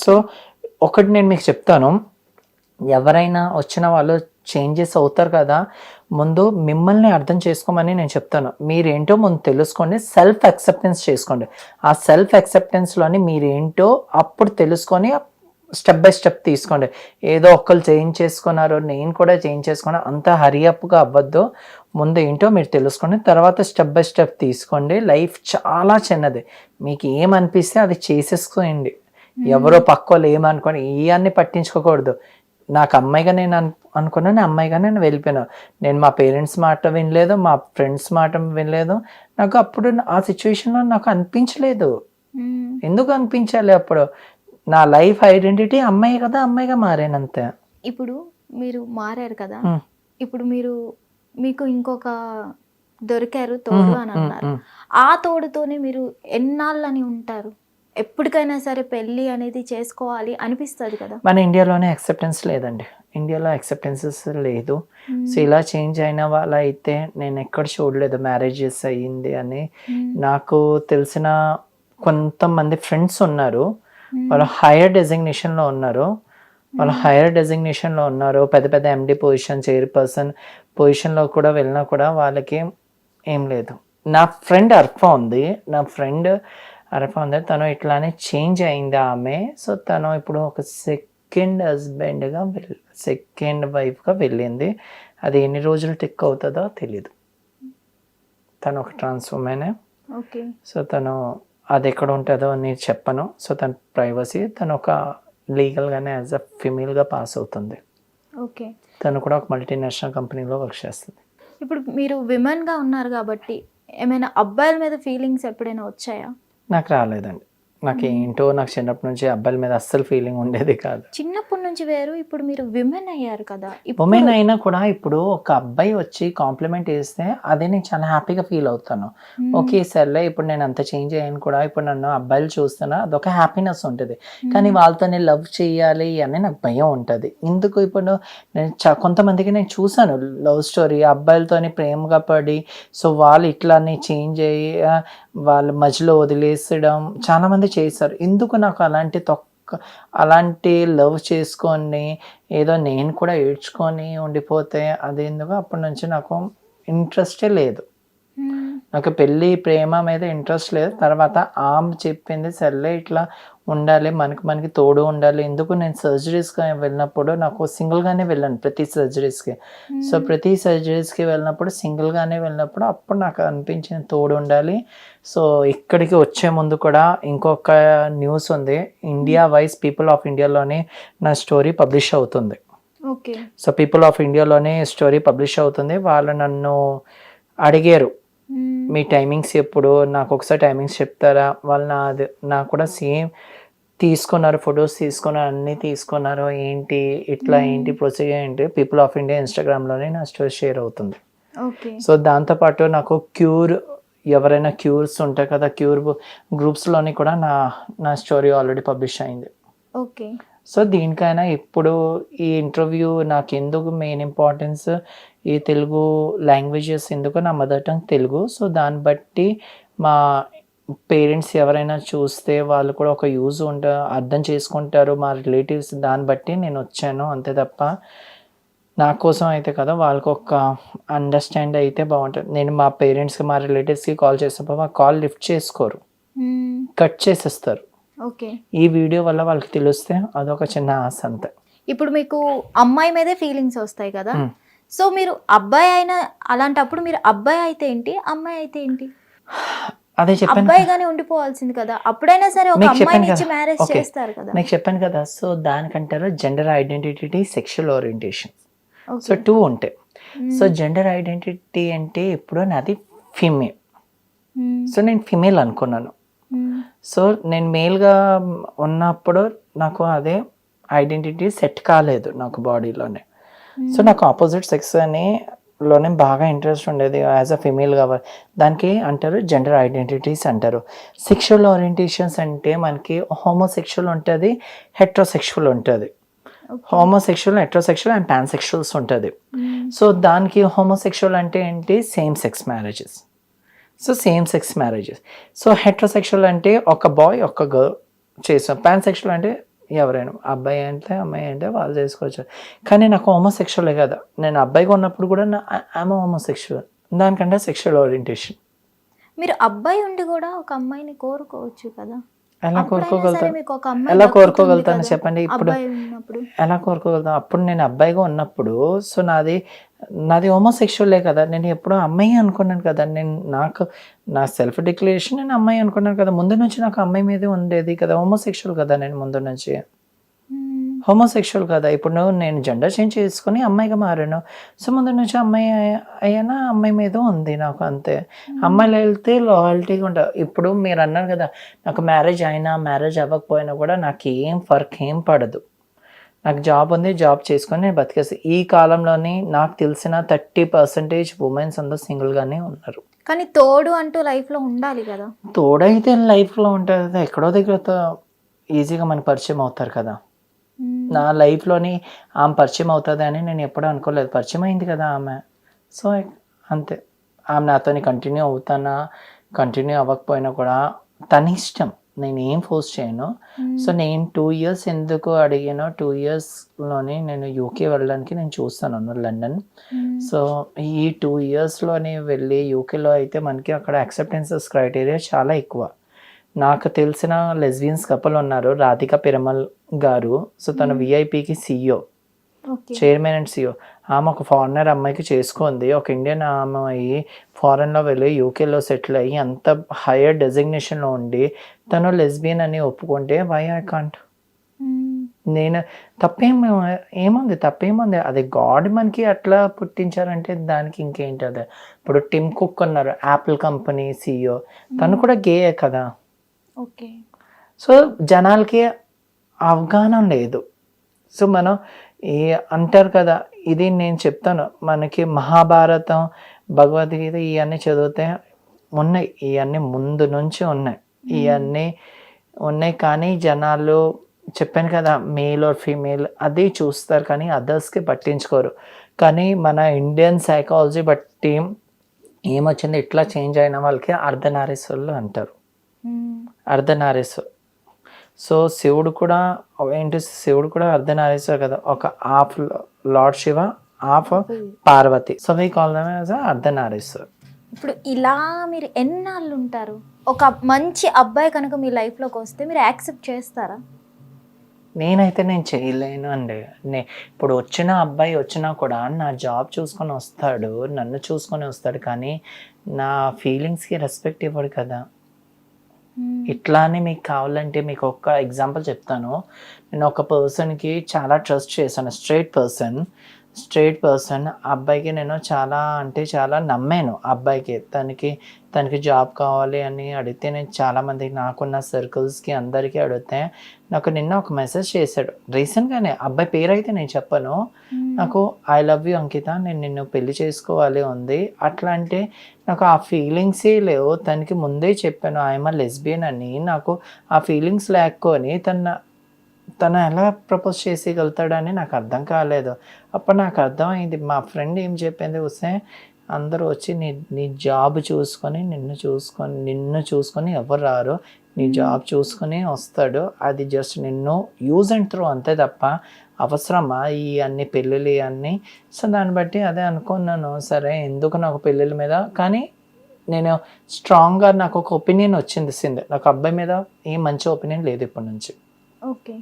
So ఒకటి నేను మీకు చెప్తాను, ఎవరైనా వచ్చిన వాళ్ళు చేంజెస్ అవుతారు కదా, ముందు మిమ్మల్ని అర్థం చేసుకోమని నేను చెప్తాను. మీరేంటో ముందు తెలుసుకోండి, సెల్ఫ్ యాక్సెప్టెన్స్ చేసుకోండి. ఆ సెల్ఫ్ యాక్సెప్టెన్స్లోని మీరేంటో అప్పుడు తెలుసుకొని స్టెప్ బై స్టెప్ తీసుకోండి. ఏదో ఒక్కరు చేంజ్ చేసుకున్నారు, నేను కూడా చేంజ్ చేసుకున్నా, అంత హరియప్గా అవ్వద్దు. ముందు ఏంటో మీరు తెలుసుకోండి, తర్వాత స్టెప్ బై స్టెప్ తీసుకోండి. లైఫ్ చాలా చిన్నది, మీకు ఏమనిపిస్తే అది చేసేసుకోండి. ఎవరో పక్క వాళ్ళు ఏమనుకోండి ఇవన్నీ పట్టించుకోకూడదు. నాకు అమ్మాయిగా నేను అనుకున్నాను, అమ్మాయిగా నేను వెళ్ళిపోయాను. నేను మా పేరెంట్స్ మాట వినలేదు, మా ఫ్రెండ్స్ మాట వినలేదు. నాకు అప్పుడు ఆ సిచ్యువేషన్లో నాకు అనిపించలేదు. ఎందుకు అనిపించాలి అప్పుడు? నా లైఫ్ ఐడెంటిటీ అమ్మాయి కదా, అమ్మాయిగా మారానంతే. ఇప్పుడు మీరు మారారు కదా, ఇప్పుడు మీకు ఇంకొక దొరికారు తోడు అని అన్నారు. ఆ తోడుతోనే మీరు ఎన్నాళ్ళని ఉంటారు? ఎప్పటికైనా సరే పెళ్ళి అనేది చేసుకోవాలి అనిపిస్తుంది కదా. మన ఇండియాలోనే యాక్సెప్టెన్స్ లేదండి, ఇండియాలో యాక్సెప్టెన్సెస్ లేదు. సో ఇలా చేంజ్ అయిన వాళ్ళ అయితే నేను ఎక్కడ చూడలేదు మ్యారేజెస్ అయ్యింది అని. నాకు తెలిసిన కొంతమంది ఫ్రెండ్స్ ఉన్నారు, వాళ్ళు హైయర్ డెసిగ్నేషన్లో ఉన్నారు. పెద్ద పెద్ద ఎండి పొజిషన్, చైర్పర్సన్ పొజిషన్లో కూడా వెళ్ళినా కూడా వాళ్ళకి ఏం లేదు. నా ఫ్రెండ్ అర్ఫా ఉంది, తను ఇట్లానే చేంజ్ అయింది ఆమె. సో తను ఇప్పుడు ఒక సెకండ్ వైఫ్గా వెళ్ళింది. అది ఎన్ని రోజులు టిక్ అవుతుందో తెలీదు. తను ఒక ట్రాన్స్ ఉమెనే. సో తను అది ఎక్కడ ఉంటుందో అని చెప్పను. సో తన ప్రైవసీ, తను ఒక లీగల్గానే యాజ్ అ ఫిమేల్గా పాస్ అవుతుంది. తను కూడా ఒక మల్టీనేషనల్ కంపెనీలో వర్క్ చేస్తుంది. ఇప్పుడు మీరు విమెన్గా ఉన్నారు కాబట్టి ఏమైనా అబ్బాయిల మీద ఫీలింగ్స్ ఎప్పుడైనా వచ్చాయా? నాకు రాలేదండి. నాకు ఏంటో, నాకు చిన్నప్పటి నుంచి అబ్బాయిల మీద అస్సలు ఫీలింగ్ ఉండేది కాదు. చిన్నప్పటి నుంచి వేరు, ఇప్పుడు మీరు విమెన్ అయ్యారు కదా. ఉమెన్ అయినా కూడా ఇప్పుడు ఒక అబ్బాయి వచ్చి కాంప్లిమెంట్ చేస్తే అదే నేను చాలా హ్యాపీగా ఫీల్ అవుతాను. ఓకే సర్లే, ఇప్పుడు నేను అంత చేంజ్ అయ్యాను కూడా, ఇప్పుడు నన్ను అబ్బాయిలు చూస్తున్నా, అదొక హ్యాపీనెస్ ఉంటుంది. కానీ వాళ్ళతో నేను లవ్ చేయాలి అని నాకు భయం ఉంటుంది. ఎందుకు? ఇప్పుడు నేను కొంతమందికి నేను చూసాను లవ్ స్టోరీ, అబ్బాయిలతోని ప్రేమగా పడి సో వాళ్ళు ఇట్లానే చేంజ్ అయ్యి వాళ్ళ మధ్యలో వదిలేసడం చాలా మంది చేశారు. ఎందుకు నాకు అలాంటి లవ్ చేసుకొని ఏదో నేను కూడా ఏడ్చుకొని ఉండిపోతే అది ఎందుకు? అప్పటి నుంచి నాకు ఇంట్రెస్టే లేదు. నాకు పెళ్ళి ప్రేమ మీద ఇంట్రెస్ట్ లేదు. తర్వాత ఆమె చెప్పింది సర్లే ఇట్లా ఉండాలి, మనకి తోడు ఉండాలి. ఎందుకు? నేను సర్జరీస్కి వెళ్ళినప్పుడు నాకు సింగిల్గానే వెళ్ళాను ప్రతి సర్జరీస్కి. సో ప్రతి సర్జరీస్కి వెళ్ళినప్పుడు సింగిల్గానే వెళ్ళినప్పుడు అప్పుడు నాకు అనిపించిన తోడు ఉండాలి. సో ఇక్కడికి వచ్చే ముందు కూడా ఇంకొక న్యూస్ ఉంది, ఇండియా వైజ్ పీపుల్ ఆఫ్ ఇండియాలోనే నా స్టోరీ పబ్లిష్ అవుతుంది. సో పీపుల్ ఆఫ్ ఇండియాలోనే స్టోరీ పబ్లిష్ అవుతుంది. వాళ్ళు నన్ను అడిగారు మీ టైమింగ్స్ ఎప్పుడు, నాకు ఒకసారి టైమింగ్స్ చెప్తారా? వాళ్ళు నాకు కూడా సేమ్ తీసుకున్నారు, ఫొటోస్ తీసుకున్నారు, అన్నీ తీసుకున్నారు. ఏంటి ఇట్లా, ఏంటి ప్రొసీజర్ ఏంటి? పీపుల్ ఆఫ్ ఇండియా ఇన్స్టాగ్రామ్లోనే నా స్టోరీ షేర్ అవుతుంది. సో దాంతోపాటు నాకు ఎవరైనా క్యూర్స్ ఉంటాయి కదా, క్యూర్ గ్రూప్స్లోని కూడా నా స్టోరీ ఆల్రెడీ పబ్లిష్ అయింది. సో దీనికైనా ఇప్పుడు ఈ ఇంటర్వ్యూ నాకు ఎందుకు మెయిన్ ఇంపార్టెన్స్, ఈ తెలుగు లాంగ్వేజెస్ ఎందుకు, నా మదర్ టంగ్ తెలుగు. సో దాన్ని బట్టి మా పేరెంట్స్ ఎవరైనా చూస్తే వాళ్ళు కూడా ఒక యూజ్ అర్థం చేసుకుంటారు, మా రిలేటివ్స్. దాన్ని బట్టి నేను వచ్చాను అంతే తప్ప నా కోసం అయితే కదా, వాళ్ళకి ఒక అండర్స్టాండ్ అయితే బాగుంటుంది. నేను మా పేరెంట్స్కి, మా రిలేటివ్స్కి కాల్ చేసినప్పుడు మా కాల్ లిఫ్ట్ చేసుకోరు, కట్ చేసేస్తారు. ఈ వీడియో వల్ల వాళ్ళకి తెలిస్తే అదొక చిన్న ఆశ అంతే. ఇప్పుడు మీకు అమ్మాయి మీదే ఫీలింగ్స్ వస్తాయి కదా, సో మీరు అబ్బాయి అయినా అలాంటప్పుడు మీరు అబ్బాయి అయితే ఏంటి, అమ్మాయి అయితే ఏంటి? అదే చెప్పాను, అబ్బాయిగానే ఉండిపోవాల్సింది కదా. అప్పుడైనా సరే ఒక అమ్మాయిని ఇచ్చి మ్యారేజ్ చేస్తారు కదా. మీకు చెప్పాను కదా. సో దానికంటారు gender identity, sexual orientation. So 2 ఉంటాయి. సో జెండర్ ఐడెంటిటీ అంటే ఇప్పుడు నాది ఫీమేల్. సో నేను ఫీమేల్ అనుకున్నాను. సో నేను మేల్గా ఉన్నప్పుడు నాకు అదే ఐడెంటిటీ సెట్ కాలేదు నాకు బాడీలోనే. సో నాకు ఆపోజిట్ సెక్స్ లోనే బాగా ఇంట్రెస్ట్ ఉండేది, యాజ్ అ ఫీమేల్ కావాలి. దానికి అంటారు జెండర్ ఐడెంటిటీస్ అంటారు. సెక్షువల్ ఓరియంటేషన్స్ అంటే మనకి హోమోసెక్షువల్ ఉంటుంది, హెట్రోసెక్షువల్ ఉంటుంది. హోమోసెక్షువల్, హెట్రోసెక్షువల్ అండ్ పాన్సెక్షువల్స్ ఉంటుంది. సో దానికి హోమోసెక్షువల్ అంటే ఏంటి? Same sex marriages. So same sex marriages. So heterosexual అంటే ఒక బాయ్ ఒక గర్ల్ చేసాం. పాన్సెక్షువల్ అంటే ఎవరైనా అబ్బాయి అంటే అమ్మాయి అంటే వాళ్ళు చేసుకోవచ్చు. కానీ నాకు హోమోసెక్షువలే కదా, నేను అబ్బాయిగా ఉన్నప్పుడు కూడా ఐఎమ్ హోమోసెక్షువల్, దానికంటే సెక్షువల్ ఓరియంటేషన్. మీరు అబ్బాయి ఉండి కూడా ఒక అమ్మాయిని కోరుకోవచ్చు కదా. ఎలా అప్పుడైనా సరే కోరుకోగలుగుతాను? మీకు ఒక అమ్మాయి ఎలా దక్కుతుంది కోరుకోగలుగుతాను కదా చెప్పండి? ఇప్పుడు అబ్బాయి ఉన్నప్పుడు. ఎలా కోరుకోగలుగుతాను? అప్పుడు నేను అబ్బాయిగా ఉన్నప్పుడు సో నాది హోమోసెక్షువలే కదా, నేను ఎప్పుడూ అమ్మాయి అనుకున్నాను కదా, నా సెల్ఫ్ డిక్లరేషన్ నేను అమ్మాయి అనుకున్నాను కదా, ముందు నుంచి నాకు అమ్మాయి మీదే ఉండేది కదా, హోమోసెక్షువల్ కదా నేను ముందు నుంచి, మ్మ్. హోమోసెక్షువల్ కదా. ఇప్పుడు నేను జెండర్ చేంజ్ చేసుకుని అమ్మాయిగా మారాను, సో ముందు నుంచి అమ్మాయి అయ్యానా, అమ్మాయి మీద ఉంది నాకు అంతే. అమ్మాయిలు వెళ్తే లాయల్టీగా ఉంటారు. ఇప్పుడు మీరు అన్నారు కదా, నాకు మ్యారేజ్ అయినా మ్యారేజ్ అవ్వకపోయినా కూడా నాకు ఏం పడదు, నాకు జాబ్ ఉంది, జాబ్ చేసుకొని నేను బతికేసి. ఈ కాలంలోని నాకు తెలిసిన 30% ఉమెన్స్ అందరూ సింగిల్గానే ఉన్నారు. కానీ తోడు అంటూ లైఫ్ లో ఉండాలి కదా. తోడైతే లైఫ్లో ఉంటుంది కదా, ఎక్కడో దగ్గర ఈజీగా మనకు పరిచయం అవుతారు కదా. మ్మ్. నా లైఫ్లోని ఆమె పరిచయం అవుతుంది అని నేను ఎప్పుడూ అనుకోలేదు, పరిచయం అయింది కదా ఆమె. సో అంతే, ఆమె నాతోని కంటిన్యూ అవుతానా కంటిన్యూ అవ్వకపోయినా కూడా తన ఇష్టం, నేను ఏం ఫోర్స్ చేయను. సో నేను 2 years ఎందుకు అడిగానో, 2 yearsలోని నేను యూకే వెళ్ళడానికి నేను చూస్తాను లండన్. మ్మ్. సో ఈ 2 yearsలోని వెళ్ళి యూకేలో అయితే మనకి అక్కడ యాక్సెప్టెన్సెస్ క్రైటీరియా చాలా ఎక్కువ. నాకు తెలిసిన లెస్బియన్స్ కపుల్ ఉన్నారు, రాధిక పెరమల్ గారు. సో తను విఐపికి CEO, okay. Chairman and CEO. ఆమె ఒక ఫారినర్ అమ్మాయికి చేసుకుంది, ఒక ఇండియన్ అమ్మాయి ఫారెన్లో వెళ్ళి యూకేలో సెటిల్ అయ్యి అంత హైయర్ డెసిగ్నేషన్లో ఉండి తను లెస్బియన్ అని ఒప్పుకుంటే వై ఐ కాంట్? మ్మ్. నేను తప్పేముంది, అది గాడ్ మనకి అట్లా పుట్టించారంటే దానికి ఇంకేంటి అది. ఇప్పుడు టిమ్ కుక్ ఉన్నారు, యాపిల్ కంపెనీ CEO, తను కూడా గేయే కదా. ఓకే. సో జనాలకి అవగాహన లేదు. సో మనం అంటారు కదా, ఇది నేను చెప్తాను, మనకి మహాభారతం, భగవద్గీత ఇవన్నీ చదివితే ఉన్నాయి, ఇవన్నీ ముందు నుంచి ఉన్నాయి, ఇవన్నీ ఉన్నాయి. కానీ జనాలు చెప్పాను కదా, మేల్ ఆర్ ఫీమేల్ అది చూస్తారు కానీ అదర్స్కి పట్టించుకోరు. కానీ మన ఇండియన్ సైకాలజీ బట్టి ఏమొచ్చింది, ఇట్లా చేంజ్ అయిన వాళ్ళకి అర్ధనారీశ్వరులు అంటారు, మ్మ్. అర్ధనారీశ్వరు. సో శివుడు కూడా అర్ధనారీశ్వరు కదా, ఒక half Lord Shiva, half Parvati. So we call them as Ardhanarishwar. ఇప్పుడు ఇలా మీరు ఎన్నాళ్ళు ఉంటారు? ఒక మంచి అబ్బాయి కనుక మీ లైఫ్లోకి వస్తే మీరు యాక్సెప్ట్ చేస్తారా? నేను చేయలేను అండి. ఇప్పుడు వచ్చిన అబ్బాయి వచ్చినా కూడా నా జాబ్ చూసుకొని వస్తాడు, నన్ను చూసుకొని వస్తాడు, కానీ నా ఫీలింగ్స్కి రెస్పెక్ట్ ఇవ్వడు కదా. మ్మ్. ఇట్లా అని మీకు కావాలంటే మీకు ఒక ఎగ్జాంపుల్ చెప్తాను. నేను ఒక పర్సన్కి చాలా ట్రస్ట్ చేశాను, స్ట్రైట్ పర్సన్ అబ్బాయికి నేను చాలా అంటే చాలా నమ్మాను. అబ్బాయికి తనకి జాబ్ కావాలి అని అడిగితే నేను చాలామందికి నాకున్న సర్కిల్స్కి అందరికీ అడిగితే నాకు నిన్న ఒక మెసేజ్ చేశాడు రీసెంట్గానే. అబ్బాయి పేరు అయితే నేను చెప్పను. నాకు ఐ లవ్ యూ అంకిత, నేను నిన్ను పెళ్లి చేసుకోవాలి ఉంది. అట్లా అంటే నాకు ఆ ఫీలింగ్సే లేవు. తనకి ముందే చెప్పాను ఐఎమ్ లెస్బియన్ అని. నాకు ఆ ఫీలింగ్స్ లేకొని తను ఎలా ప్రపోజ్ చేసేయగలుగుతాడని నాకు అర్థం కాలేదు. అప్పుడు నాకు అర్థమైంది, మా ఫ్రెండ్ ఏం చెప్పింది, వస్తే అందరూ వచ్చి నీ జాబ్ చూసుకొని నిన్ను చూసుకొని ఎవరు రారు, నీ జాబ్ చూసుకొని వస్తాడు, అది జస్ట్ నిన్ను యూజ్ అండ్ త్రో అంతే తప్ప అవసరమా ఈ అన్ని పెళ్ళిళ్ళు ఇవన్నీ. సో దాన్ని బట్టి అదే అనుకున్నాను, సరే ఎందుకు నాకు పెళ్ళిళ్ళ మీద. కానీ నేను స్ట్రాంగ్గా నాకు ఒక ఒపీనియన్ వచ్చింది, నాకు అబ్బాయి మీద ఏం మంచి ఒపీనియన్ లేదు ఇప్పటి నుంచి. ఓకే.